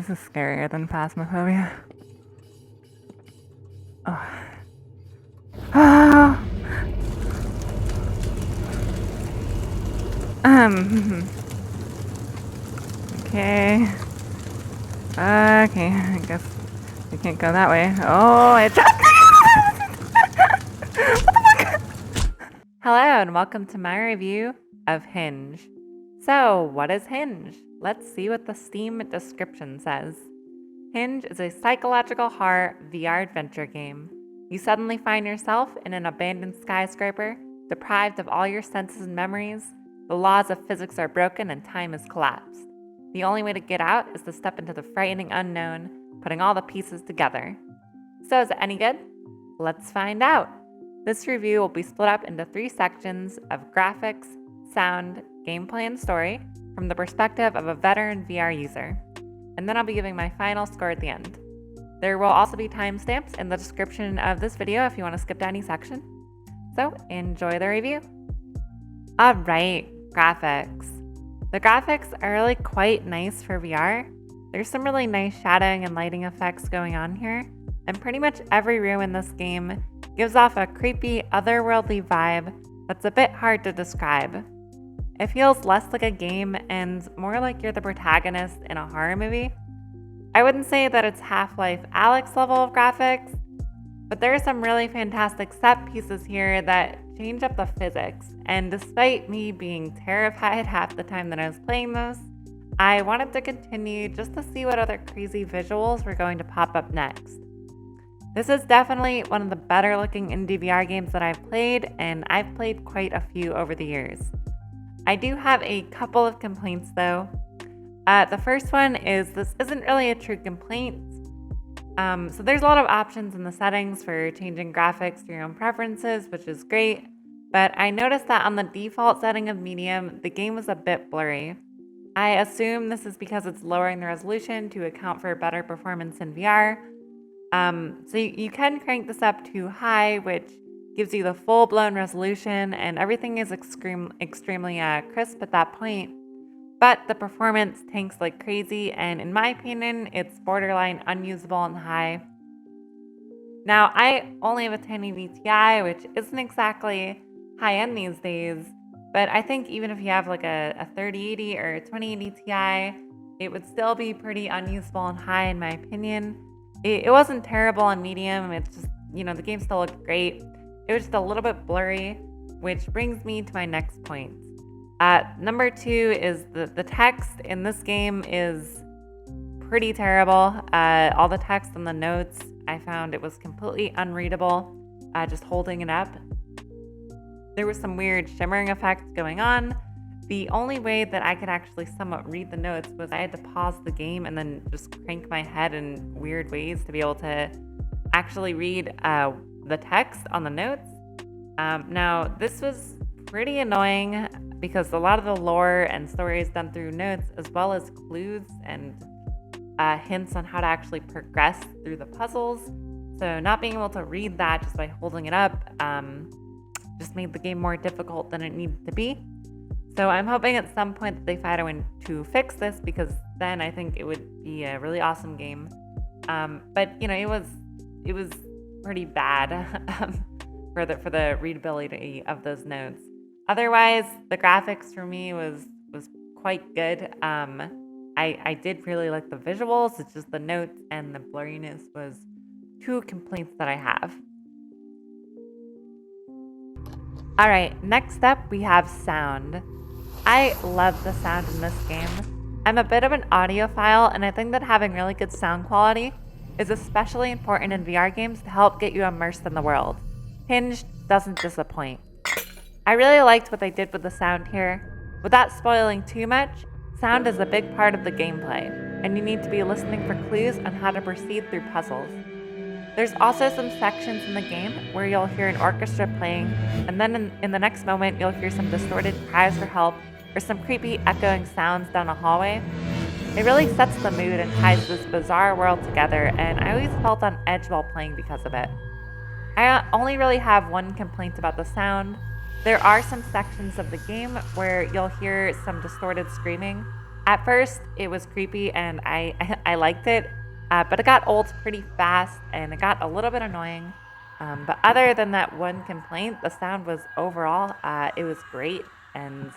This is scarier than Phasmophobia. Oh. Ah. Okay. Okay, I guess we can't go that way. Oh, it just... What the fuck? Hello, and welcome to my review of Hinge. So, what is Hinge? Let's see what the Steam description says. Hinge is a psychological horror VR adventure game. You suddenly find yourself in an abandoned skyscraper, deprived of all your senses and memories. The laws of physics are broken and time has collapsed. The only way to get out is to step into the frightening unknown, putting all the pieces together. So is it any good? Let's find out. This review will be split up into 3 sections of graphics, sound, gameplay, and story from the perspective of a veteran VR user. And then I'll be giving my final score at the end. There will also be timestamps in the description of this video if you want to skip to any section. So enjoy the review. Alright, graphics. The graphics are really quite nice for VR. There's some really nice shadowing and lighting effects going on here, and pretty much every room in this game gives off a creepy, otherworldly vibe that's a bit hard to describe. It feels less like a game and more like you're the protagonist in a horror movie. I wouldn't say that it's Half-Life Alyx level of graphics, but there are some really fantastic set pieces here that change up the physics, and despite me being terrified half the time that I was playing this, I wanted to continue just to see what other crazy visuals were going to pop up next. This is definitely one of the better looking indie VR games that I've played, and I've played quite a few over the years. I do have a couple of complaints though. The first one is this isn't really a true complaint. So there's a lot of options in the settings for changing graphics to your own preferences, which is great. But I noticed that on the default setting of medium, the game was a bit blurry. I assume this is because it's lowering the resolution to account for better performance in VR. So you can crank this up to high, which gives you the full-blown resolution, and everything is extremely crisp at that point. But the performance tanks like crazy, and in my opinion, it's borderline unusable on high. Now, I only have a 1080 Ti, which isn't exactly high-end these days, but I think even if you have like a 3080 or a 2080 Ti, it would still be pretty unusable on high in my opinion. It wasn't terrible on medium, it's just, the game still looked great. It was just a little bit blurry, which brings me to my next point. Number 2 is the text in this game is pretty terrible. All the text and the notes, I found it was completely unreadable, just holding it up. There was some weird shimmering effects going on. The only way that I could actually somewhat read the notes was I had to pause the game and then just crank my head in weird ways to be able to actually read the text on the notes. Now, this was pretty annoying because a lot of the lore and story is done through notes, as well as clues and hints on how to actually progress through the puzzles. So not being able to read that just by holding it up just made the game more difficult than it needed to be. So I'm hoping at some point that they find a way to fix this, because then I think it would be a really awesome game. But it was pretty bad for the readability of those notes. Otherwise, the graphics for me was quite good. I did really like the visuals. It's just the notes and the blurriness was 2 complaints that I have. All right, next up we have sound. I love the sound in this game. I'm a bit of an audiophile, and I think that having really good sound quality is especially important in VR games to help get you immersed in the world. Hinge doesn't disappoint. I really liked what they did with the sound here. Without spoiling too much, sound is a big part of the gameplay, and you need to be listening for clues on how to proceed through puzzles. There's also some sections in the game where you'll hear an orchestra playing, and then in the next moment you'll hear some distorted cries for help or some creepy echoing sounds down a hallway. It really sets the mood and ties this bizarre world together, and I always felt on edge while playing because of it. I only really have one complaint about the sound. There are some sections of the game where you'll hear some distorted screaming, At first, it was creepy and I liked it, but it got old pretty fast and it got a little bit annoying. But other than that one complaint, the sound was overall, it was great, and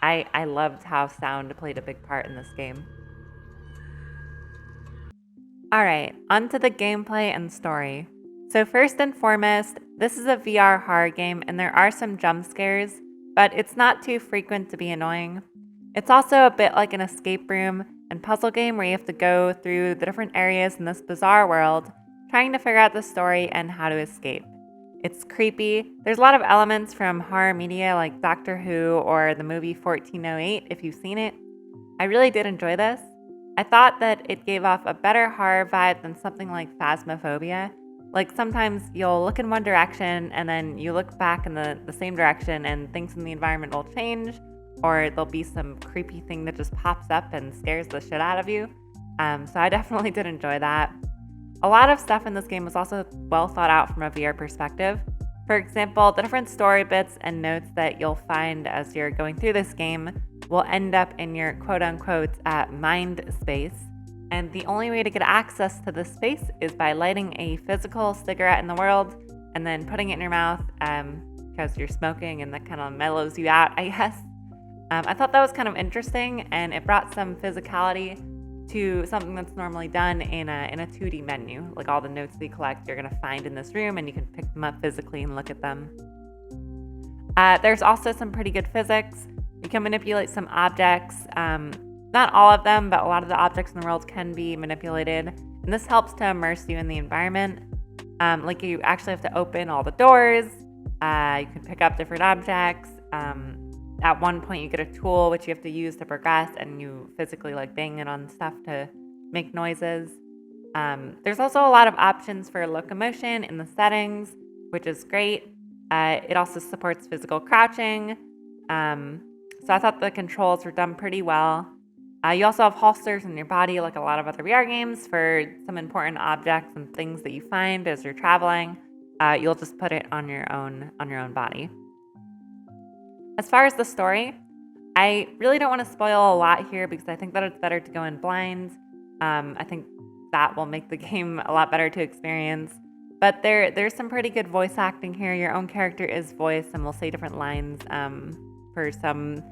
I loved how sound played a big part in this game. Alright, onto the gameplay and story. So first and foremost, this is a VR horror game and there are some jump scares, but it's not too frequent to be annoying. It's also a bit like an escape room and puzzle game where you have to go through the different areas in this bizarre world, trying to figure out the story and how to escape. It's creepy. There's a lot of elements from horror media like Doctor Who or the movie 1408 if you've seen it. I really did enjoy this. I thought that it gave off a better horror vibe than something like Phasmophobia. Like sometimes you'll look in one direction and then you look back in the same direction and things in the environment will change, or there'll be some creepy thing that just pops up and scares the shit out of you. So I definitely did enjoy that. A lot of stuff in this game was also well thought out from a VR perspective. For example, the different story bits and notes that you'll find as you're going through this game will end up in your quote-unquote mind space. And the only way to get access to this space is by lighting a physical cigarette in the world and then putting it in your mouth because you're smoking and that kind of mellows you out, I guess. I thought that was kind of interesting, and it brought some physicality to something that's normally done in a 2D menu. Like all the notes that you collect, you're going to find in this room and you can pick them up physically and look at them. There's also some pretty good physics. You can manipulate some objects. Not all of them, but a lot of the objects in the world can be manipulated. And this helps to immerse you in the environment. Like you actually have to open all the doors. You can pick up different objects. At one point you get a tool which you have to use to progress, and you physically like bang it on stuff to make noises. There's also a lot of options for locomotion in the settings, which is great. It also supports physical crouching. So I thought the controls were done pretty well. You also have holsters in your body like a lot of other VR games for some important objects and things that you find as you're traveling. You'll just put it on your own body. As far as the story, I really don't want to spoil a lot here because I think that it's better to go in blind. I think that will make the game a lot better to experience. But there's some pretty good voice acting here. Your own character is voiced and will say different lines for some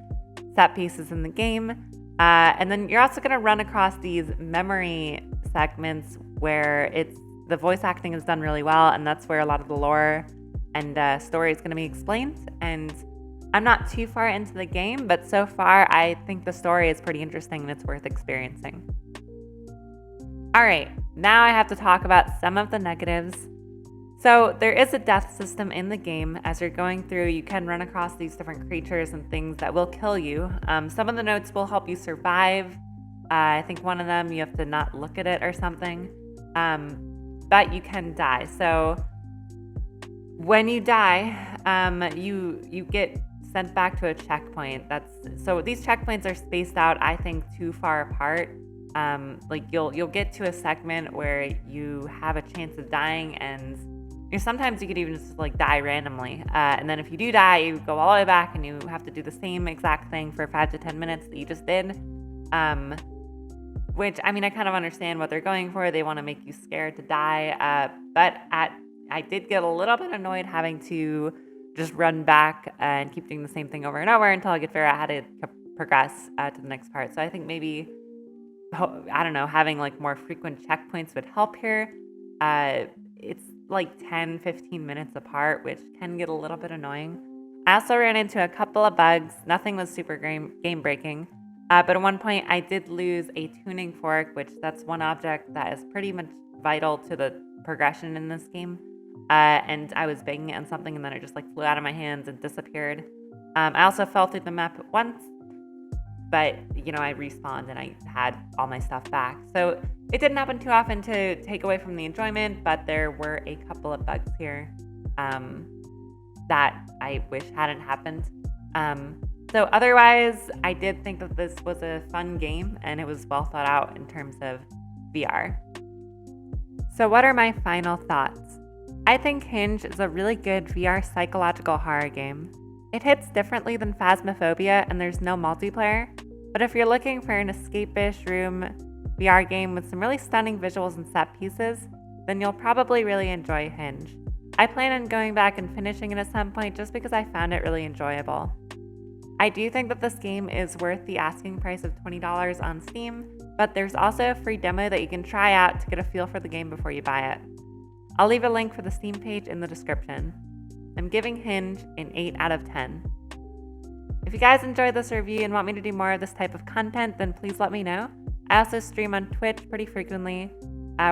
set pieces in the game. And then you're also going to run across these memory segments where the voice acting is done really well, and that's where a lot of the lore and story is going to be explained. And I'm not too far into the game, but so far I think the story is pretty interesting and it's worth experiencing. Alright, now I have to talk about some of the negatives. So there is a death system in the game. As you're going through, you can run across these different creatures and things that will kill you. Some of the notes will help you survive. I think one of them, you have to not look at it or something. But you can die. So when you die, you get sent back to a checkpoint. So these checkpoints are spaced out, I think, too far apart. Like you'll get to a segment where you have a chance of dying, and sometimes you could even just like die randomly. And then if you do die, you go all the way back and you have to do the same exact thing for 5 to 10 minutes that you just did. Which, I mean, I kind of understand what they're going for. They want to make you scared to die. But I did get a little bit annoyed having to just run back and keep doing the same thing over and over until I could figure out how to progress to the next part. So I think maybe, I don't know, having like more frequent checkpoints would help here. It's like 10, 15 minutes apart, which can get a little bit annoying. I also ran into a couple of bugs. Nothing was super game breaking. But at one point I did lose a tuning fork, which that's one object that is pretty much vital to the progression in this game. And I was banging it on something and then it just like flew out of my hands and disappeared. I also fell through the map once, but I respawned and I had all my stuff back. So it didn't happen too often to take away from the enjoyment, but there were a couple of bugs here that I wish hadn't happened. So otherwise, I did think that this was a fun game and it was well thought out in terms of VR. So what are my final thoughts? I think Hinge is a really good VR psychological horror game. It hits differently than Phasmophobia and there's no multiplayer, But if you're looking for an escapish room VR game with some really stunning visuals and set pieces, then you'll probably really enjoy Hinge. I plan on going back and finishing it at some point just because I found it really enjoyable. I do think that this game is worth the asking price of $20 on Steam, but there's also a free demo that you can try out to get a feel for the game before you buy it. I'll leave a link for the Steam page in the description. I'm giving Hinge an 8 out of 10. If you guys enjoyed this review and want me to do more of this type of content, then please let me know. I also stream on Twitch pretty frequently,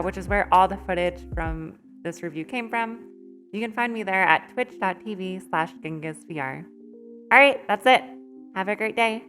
which is where all the footage from this review came from. You can find me there at twitch.tv/GingasVR. Alright, that's it. Have a great day.